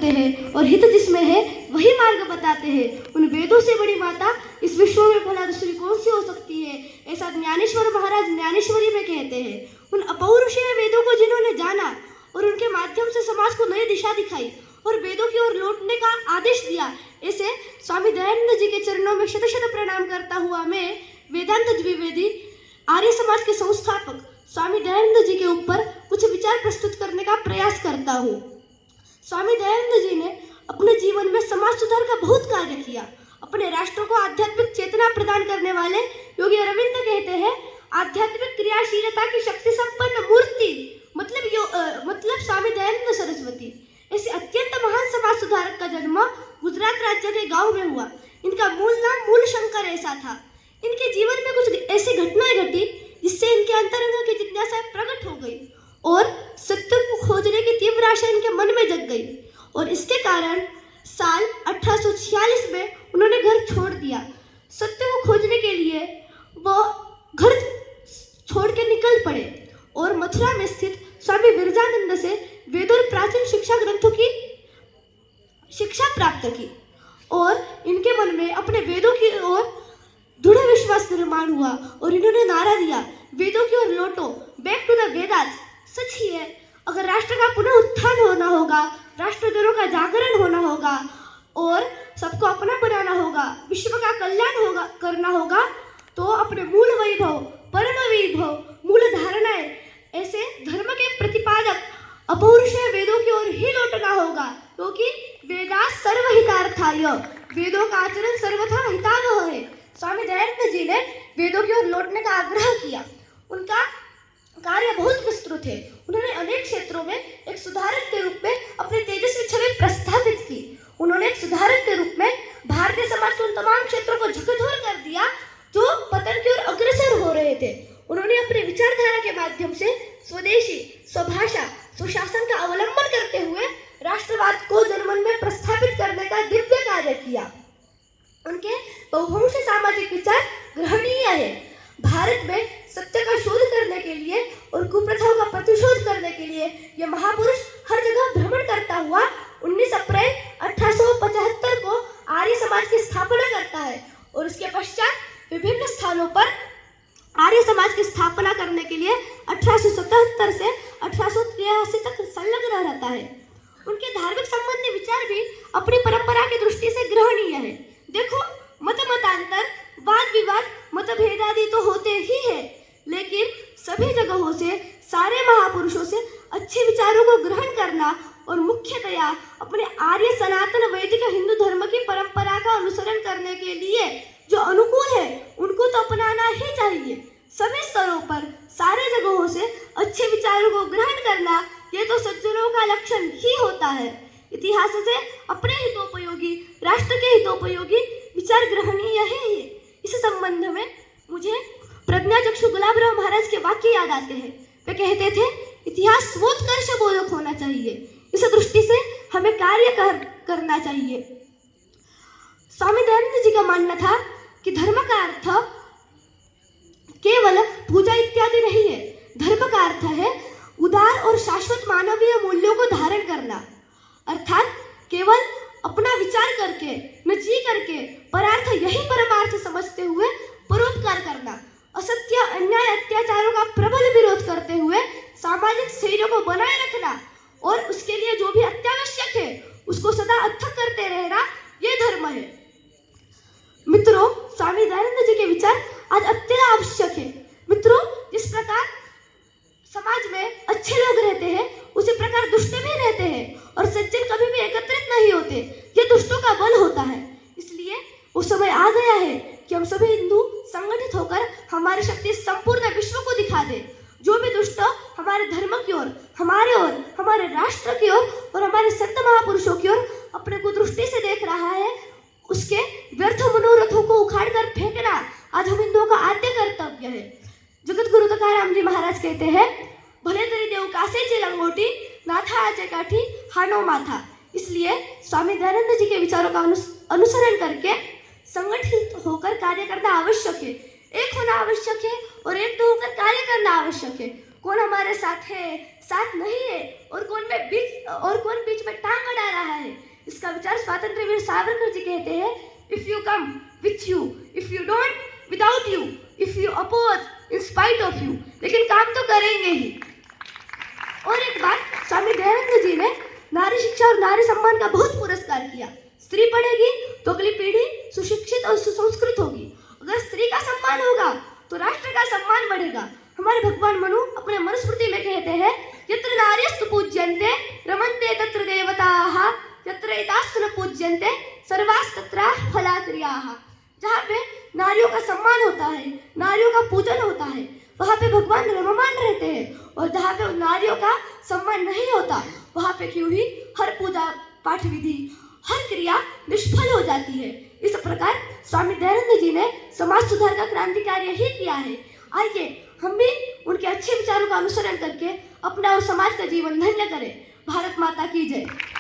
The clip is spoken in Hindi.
करते हैं और हित जिसमें है वही मार्ग बताते हैं। उन वेदों से बड़ी माता इस विश्व में भला दूसरी कौन सी हो सकती है, ऐसा ज्ञानेश्वर महाराज ज्ञानेश्वरी में कहते हैं। उन अपौरुषीय वेदों को जिन्होंने जाना और उनके माध्यम से समाज को नई दिशा दिखाई और वेदों की ओर लौटने का आदेश दिया, ऐसे स्वामी दयानंद जी के चरणों में शत शत प्रणाम करता हुआ मैं वेदांत द्विवेदी आर्य समाज के संस्थापक स्वामी दयानंद जी के ऊपर कुछ विचार प्रस्तुत करने का प्रयास करता हूँ। स्वामी दयानंद जी ने अपने जीवन में समाज सुधार का बहुत कार्य किया। अपने राष्ट्र को आध्यात्मिक चेतना प्रदान करने वाले योगी अरविंद कहते हैं, आध्यात्मिक क्रियाशीलता की शक्ति संपन्न मूर्ति मतलब स्वामी दयानंद सरस्वती। ऐसे अत्यंत महान समाज सुधारक का जन्म गुजरात राज्य के गांव में हुआ। इनका मूल नाम मूल शंकर ऐसा था। इनके जीवन में कुछ ऐसी घटनाएं घटी जिससे इनके अंतरंग की जिज्ञासा प्रकट हो गई और सत्य को खोजने की तीव्र आशा इनके मन में जग गई और इसके कारण साल 1846 में उन्होंने घर छोड़ दिया। सत्य को खोजने के लिए वो घर छोड़ के निकल पड़े और मथुरा में स्थित स्वामी विरजानंद से वेद और प्राचीन शिक्षा ग्रंथों की शिक्षा प्राप्त की और इनके मन में अपने वेदों की ओर दृढ़ विश्वास निर्माण हुआ और इन्होंने नारा दिया, वेदों की ओर लौटो, बैक टू द वेदास। सच ही है, अगर राष्ट्र का पुनः उत्थान होना होगा, राष्ट्रजनों का जागरण होना होगा और सबको अपना बनाना होगा, विश्व का कल्याण करना होगा, तो अपने मूल वैभव, परम वैभव, मूल धारणाएं, ऐसे धर्म के प्रतिपादक अपौरुषीय वेदों की ओर ही लौटना होगा, क्योंकि वेदास सर्वहितार्थाय, वेदों का आचरण सर्वथा हितावह है। स्वामी दयानंद जी ने वेदों की ओर लौटने का आग्रह किया। उनका कार्य बहुत विस्तृत है। उन्होंने अनेक क्षेत्रों में एक सुधारक के रूप में अपनी तेजस्वी छवि प्रस्थापित की। उन्होंने एक सुधारक के रूप में भारतीय समाज के उन तमाम क्षेत्रों को झकझोर कर दिया जो पतन की ओर अग्रसर हो रहे थे। उन्होंने अपनी विचारधारा के माध्यम से स्वदेशी, स्वभाषा, सुशासन का अवलंबन करते हुए राष्ट्रवाद को जनमन में प्रस्थापित करने का दिव्य कार्य किया। उनके बहुवंश सामाजिक विचार ग्रहणीय है। भारत में सत्य का शोध करने के लिए और कुप्रथाओं का प्रतिशोध करने के लिए यह महापुरुष हर जगह भ्रमण करता हुआ 19 अप्रैल 1875 को आर्य समाज की स्थापना करता है और उसके पश्चात विभिन्न स्थानों पर आर्य समाज की स्थापना करने के लिए 1877 से 1883 तक संलग्न रहता है। उनके धार्मिक संबंधी विचार भी अपनी परंपरा की दृष्टि से ग्रहणीय है। देखो, मतांतर, वाद विवाद, मतभेद आदि तो होते ही है, लेकिन सभी जगहों से, सारे महापुरुषों से अच्छे विचारों को ग्रहण करना और मुख्यतया अपने आर्य सनातन वैदिक हिंदू धर्म की परंपरा का अनुसरण करने के लिए जो अनुकूल है उनको तो अपनाना ही चाहिए। सभी स्तरों पर, सारे जगहों से अच्छे विचारों को ग्रहण करना ये तो सज्जनों का लक्षण ही होता है। इतिहास से अपने हितोपयोगी, राष्ट्र के हितोपयोगी विचार ग्रहणीय है। इस संबंध में मुझे प्रज्ञाचक्षु गुलाबराव महाराज के वाक्य याद आते हैं। वे कहते थे, इतिहास स्वोत्कर्ष बोधक होना चाहिए। इस दृष्टि से हमें कार्य करना चाहिए। स्वामी दयानंद जी का मानना था कि धर्म का अर्थ केवल पूजा इत्यादि नहीं है। धर्म का अर्थ है उदार और शाश्वत मानवीय मूल्यों को धारण करना, अर्थात केवल अपना विचार करके, न जी करके, परार्थ यही परमार्थ समझते हुए परोपकार करना, असत्य, अन्याय, अत्याचारों का प्रबल विरोध करते हुए सामाजिक स्थैर्य को बनाए रखना और उसके लिए जो भी अत्यावश्यक है उसको सदा अथक करते रहना, ये धर्म है। मित्रों, स्वामी दयानंद जी के विचार आज अत्यंत आवश्यक है। मित्रों, जिस प्रकार समाज में अच्छे लोग रहते हैं उसी प्रकार दुष्ट भी रहते हैं और सज्जन कभी भी एकत्रित नहीं होते। ये दुष्टों का बल होता है। इसलिए वो समय आ गया है कि हम सभी हिंदू संगठित होकर हमारी शक्ति संपूर्ण विश्व को दिखा दे। जो भी दुष्ट हमारे धर्म की ओर, हमारे राष्ट्र की ओर और हमारे संत महापुरुषों की ओर अपने को दृष्टि से देख रहा है, उसके व्यर्थ मनोरथों को उखाड़ कर फेंकना आज हम हिंदुओं का आद्य कर्तव्य है। जगत गुरु तुकाराम जी महाराज कहते हैं, भले तरी देव कासेची लंगोटी, नाथा आचे काठी हानो माथा। इसलिए स्वामी दयानंद जी के विचारों का अनुसरण करके संगठित होकर कार्य करना आवश्यक है। एक होना आवश्यक है और एक तो होकर कार्य करना आवश्यक है। कौन हमारे साथ है, साथ नहीं है और कौन बीच में टांग अड़ा रहा है, इसका विचार स्वातंत्र्य वीर सावरकर जी कहते हैं, if you come with you, if you don't without you, if you oppose in spite of you, लेकिन काम तो करेंगे ही। और एक बात, स्वामी दयानंद जी ने नारी शिक्षा और नारी सम्मान का बहुत पुरस्कार किया। स्त्री पढ़ेगी तो अगली पीढ़ी सुशिक्षित और सुसंस्कृत होगी। अगर स्त्री का सम्मान होगा तो राष्ट्र का सम्मान बढ़ेगा। हमारे भगवान मनु अपने मनुस्मृति में कहते हैं, यत्र नार्यस्तु पूज्यन्ते रमन्ते तत्र देवताः, यत्र एतास्तु न पूज्यन्ते सर्वास्तत्राः फलाक्रियाः। जहाँ पे नारियों का सम्मान होता है, नारियों का पूजन होता है, वहाँ पे भगवान रममान रहते हैं। और जहाँ पे नारियों का सम्मान नहीं होता, वहाँ पे क्यों ही हर पूजा पाठ विधि, हर क्रिया निष्फल हो जाती है। इस प्रकार स्वामी दयानंद जी ने समाज सुधार का क्रांति कार्य ही किया है। आइए हम भी उनके अच्छे विचारों का अनुसरण करके अपना और समाज का जीवन धन्य करें। भारत माता की जय।